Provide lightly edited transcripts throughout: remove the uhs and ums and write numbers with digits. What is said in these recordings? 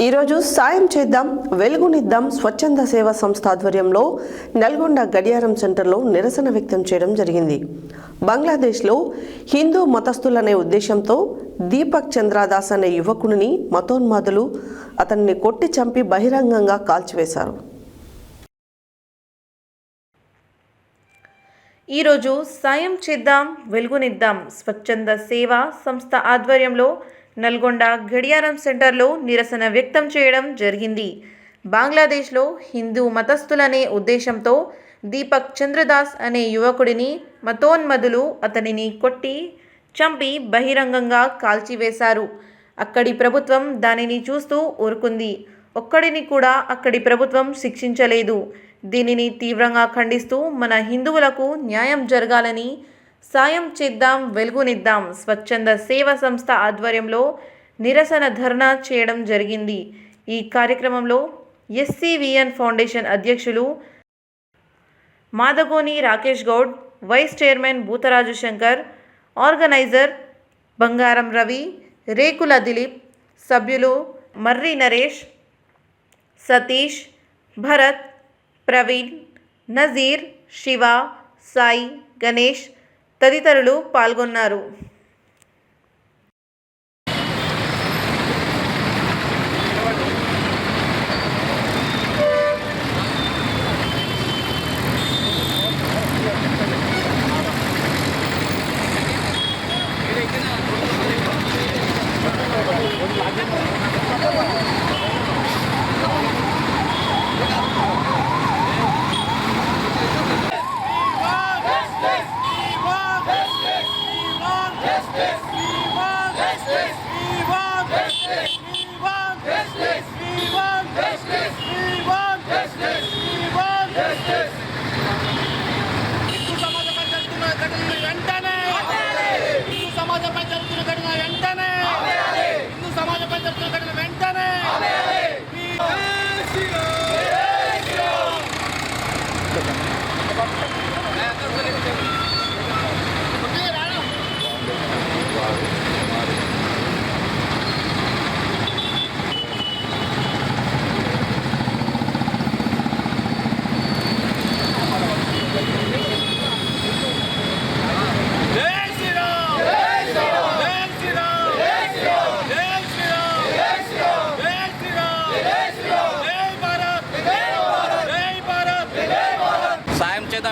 ఈరోజు సాయం చేద్దాం వెలుగునిద్దాం స్వచ్ఛంద సేవా సంస్థ ఆధ్వర్యంలో నల్గొండ గడియారం సెంటర్లో నిరసన వ్యక్తం చేయడం జరిగింది. బంగ్లాదేశ్లో హిందూ మతస్థులనే ఉద్దేశంతో దీపక్ చంద్రదాస్ అనే యువకుడిని మతోన్మాదులు అతన్ని కొట్టి చంపి బహిరంగంగా కాల్చివేశారు. ఈరోజు సాయం చేద్దాం వెలుగునిద్దాం స్వచ్ఛంద సేవా సంస్థ ఆధ్వర్యంలో నల్గొండ గడియారం సెంటర్లో నిరసన వ్యక్తం చేయడం జరిగింది. బంగ్లాదేశ్లో హిందూ మతస్థులనే ఉద్దేశంతో దీపక్ చంద్రదాస్ అనే యువకుడిని మతోన్మదులు అతనిని కొట్టి చంపి బహిరంగంగా కాల్చివేశారు. అక్కడి ప్రభుత్వం దానిని చూస్తూ ఊరుకుంది. ఒక్కడిని కూడా అక్కడి ప్రభుత్వం శిక్షించలేదు. దీనిని తీవ్రంగా ఖండిస్తూ మన హిందువులకు న్యాయం జరగాలని సాయం చేద్దాం వెలుగునిద్దాం స్వచ్ఛంద సేవా సంస్థ ఆధ్వర్యంలో నిరసన ధర్నా చేయడం జరిగింది. ఈ కార్యక్రమంలో ఎస్సీవీఎన్ ఫౌండేషన్ అధ్యక్షులు Madagoni Rakesh Goud, vice chairman Bhutaraju Shankar, organiser Bangaram Ravi, రేకుల దిలీప్, సభ్యులు మర్రి నరేష్, సతీష్, భరత్, ప్రవీణ్, నజీర్, శివ, సాయి, గణేష్ తదితరులు పాల్గొన్నారు.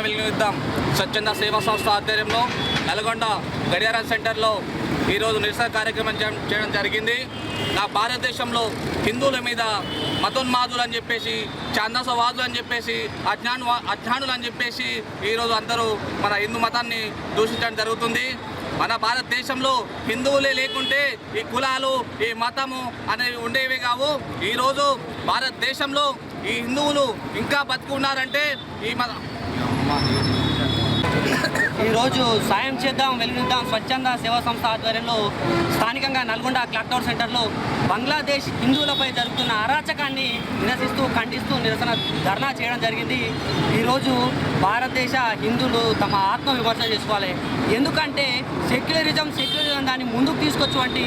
వెలుగునిద్దాం స్వచ్ఛంద సేవా సంస్థ ఆధ్వర్యంలో నల్గొండ గడియారం సెంటర్లో ఈరోజు నిరసన కార్యక్రమం చేయడం జరిగింది. నా భారతదేశంలో హిందువుల మీద మతోన్మాదులు అని చెప్పేసి, ఛాందసవాదులు అని చెప్పేసి, అజ్ఞానులు అని చెప్పేసి ఈరోజు అందరూ మన హిందూ మతాన్ని దూషించడం జరుగుతుంది. మన భారతదేశంలో హిందువులే లేకుంటే ఈ కులాలు, ఈ మతము అనేవి ఉండేవి కావు. ఈరోజు భారతదేశంలో ఈ హిందువులు ఇంకా బతుకున్నారంటే ఈరోజు సాయం చేద్దాం వెలుగునిద్దాం స్వచ్ఛంద సేవా సంస్థ ఆధ్వర్యంలో స్థానికంగా నల్గొండ క్లాక్ టవర్ సెంటర్లో బంగ్లాదేశ్ హిందువులపై జరుగుతున్న అరాచకాన్ని నిరసిస్తూ ఖండిస్తూ నిరసన ధర్నా చేయడం జరిగింది. ఈరోజు భారతదేశ హిందువులు తమ ఆత్మవిమర్శ చేసుకోవాలి. ఎందుకంటే సెక్యులరిజం దాన్ని ముందుకు తీసుకొచ్చేటువంటి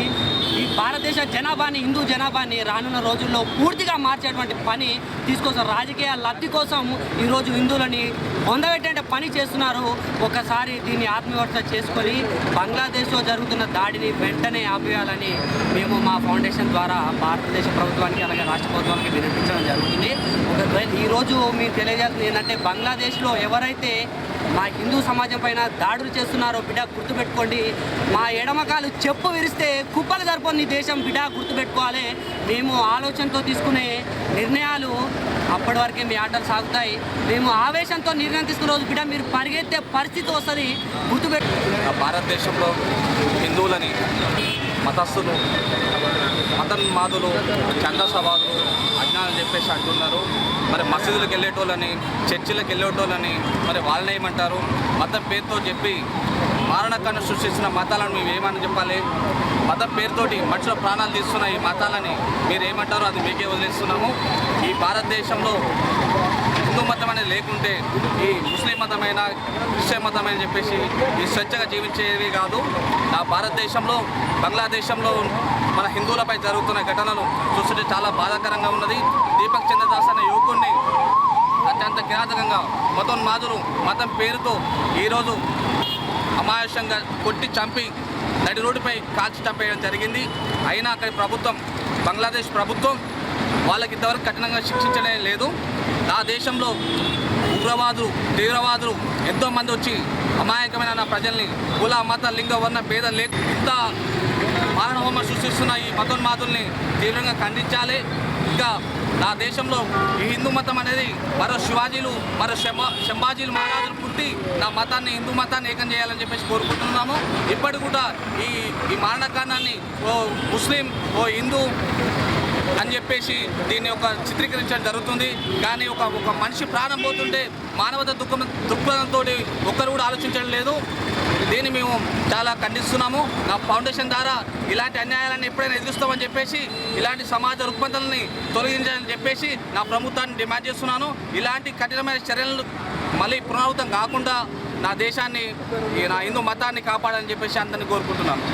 ఈ భారతదేశ జనాభాని, హిందూ జనాభాని రానున్న రోజుల్లో పూర్తిగా మార్చేటువంటి పని తీసుకొచ్చిన రాజకీయ లబ్ధి కోసం ఈరోజు హిందువులని పొందబెట్టే పని చేస్తున్నారు. ఒకసారి దీన్ని ఆత్మవిమర్శ చేసుకొని బంగ్లాదేశ్లో జరుగుతున్న దాడిని వెంటనే ఆపేయాలని మేము మా ఫౌండేషన్ ద్వారా భారతదేశ ప్రభుత్వానికి అలాగే రాష్ట్ర ప్రభుత్వానికి వినిపించడం జరుగుతుంది. ఈరోజు మీకు తెలియజేస్తుంది ఏంటంటే బంగ్లాదేశ్లో ఎవరైతే మా హిందూ సమాజం పైన దాడులు చేస్తున్నారో బిడ్డ గుర్తుపెట్టుకోండి. మా ఎడమకాలు చెప్పు విరిస్తే కుప్పలు జరుపుని దేశం బిడ్డ గుర్తుపెట్టుకోవాలి. మేము ఆలోచనతో తీసుకునే నిర్ణయాలు అప్పటి వరకే మీ ఆటలు సాగుతాయి. మేము ఆవేశంతో నిర్ణయం తీసుకున్న రోజు బిడ్డ మీరు పరిగెత్తే పరిస్థితి వస్తుంది, గుర్తుపెట్టు. భారతదేశంలో హిందువులని మతస్థులు, మతోన్మాదులు, ఛందసవాదులు, అజ్ఞానం చెప్పేసి అంటున్నారు. మరి మసీదులకు వెళ్ళేటోళ్ళని, చర్చిలకు వెళ్ళేటోళ్ళని మరి వాళ్ళని ఏమంటారు? మతం పేరుతో చెప్పి మారణకాన్ని సృష్టిస్తున్న మతాలను మేము ఏమని చెప్పాలి? మతం పేరుతోటి మనుషుల ప్రాణాలు తీస్తున్న ఈ మతాలని మీరు ఏమంటారో అది మీకే వదిలేస్తున్నాము. ఈ భారతదేశంలో హిందూ మతం అనేది లేకుంటే ఈ ముస్లిం మతమైన, క్రిస్టియన్ మతమైన చెప్పేసి ఈ స్వేచ్ఛగా జీవించేవి కాదు. నా భారతదేశంలో, బంగ్లాదేశంలో మన హిందువులపై జరుగుతున్న ఘటనలు చూస్తుంటే ఈరోజు చాలా బాధాకరంగా ఉన్నది. దీపక్ చంద్రదాస్ అనే యువకుడిని అత్యంత కిరాతకంగా మతోన్మాదులు మతం పేరుతో ఈరోజు అమానుషంగా కొట్టి చంపి నడి రోడ్డుపై కాల్చి చంపేయడం జరిగింది. అయినా అక్కడి ప్రభుత్వం, బంగ్లాదేశ్ ప్రభుత్వం వాళ్ళకి ఇంతవరకు కఠినంగా శిక్షించడం లేదు. ఆ దేశంలో ఉగ్రవాదులు, తీవ్రవాదులు ఎంతోమంది వచ్చి అమాయకమైన నా ప్రజల్ని కుల, మత, లింగ, వర్ణ భేదం లేక ఇంత మారణహోమం సృష్టిస్తున్న ఈ మతోన్మాదుల్ని తీవ్రంగా ఖండించాలి. ఇంకా నా దేశంలో ఈ హిందూ మతం అనేది మరో శివాజీలు, మరో శంభాజీలు మహారాజులు పుట్టి నా మతాన్ని, హిందూ మతాన్ని ఏకం చేయాలని చెప్పేసి కోరుకుంటున్నాము. ఇప్పటికి కూడా ఈ మారణకాండాన్ని ఓ ముస్లిం, ఓ హిందూ అని చెప్పేసి దీన్ని ఒక చిత్రీకరించడం జరుగుతుంది. కానీ ఒక మనిషి ప్రాణం పోతుంటే మానవత దృక్పథంతో ఒక్కరు కూడా ఆలోచించడం లేదు. దీన్ని మేము చాలా ఖండిస్తున్నాము. నా ఫౌండేషన్ ద్వారా ఇలాంటి అన్యాయాలను ఎప్పుడైనా ఎదురుస్తామని చెప్పేసి, ఇలాంటి సమాజ రుగ్మతల్ని తొలగించాలని చెప్పేసి నా ప్రభుత్వాన్ని డిమాండ్ చేస్తున్నాను. ఇలాంటి కఠినమైన చర్యలు మళ్ళీ పునరావృతం కాకుండా నా దేశాన్ని, నా హిందూ మతాన్ని కాపాడాలని చెప్పేసి అందరినీ కోరుకుంటున్నాను.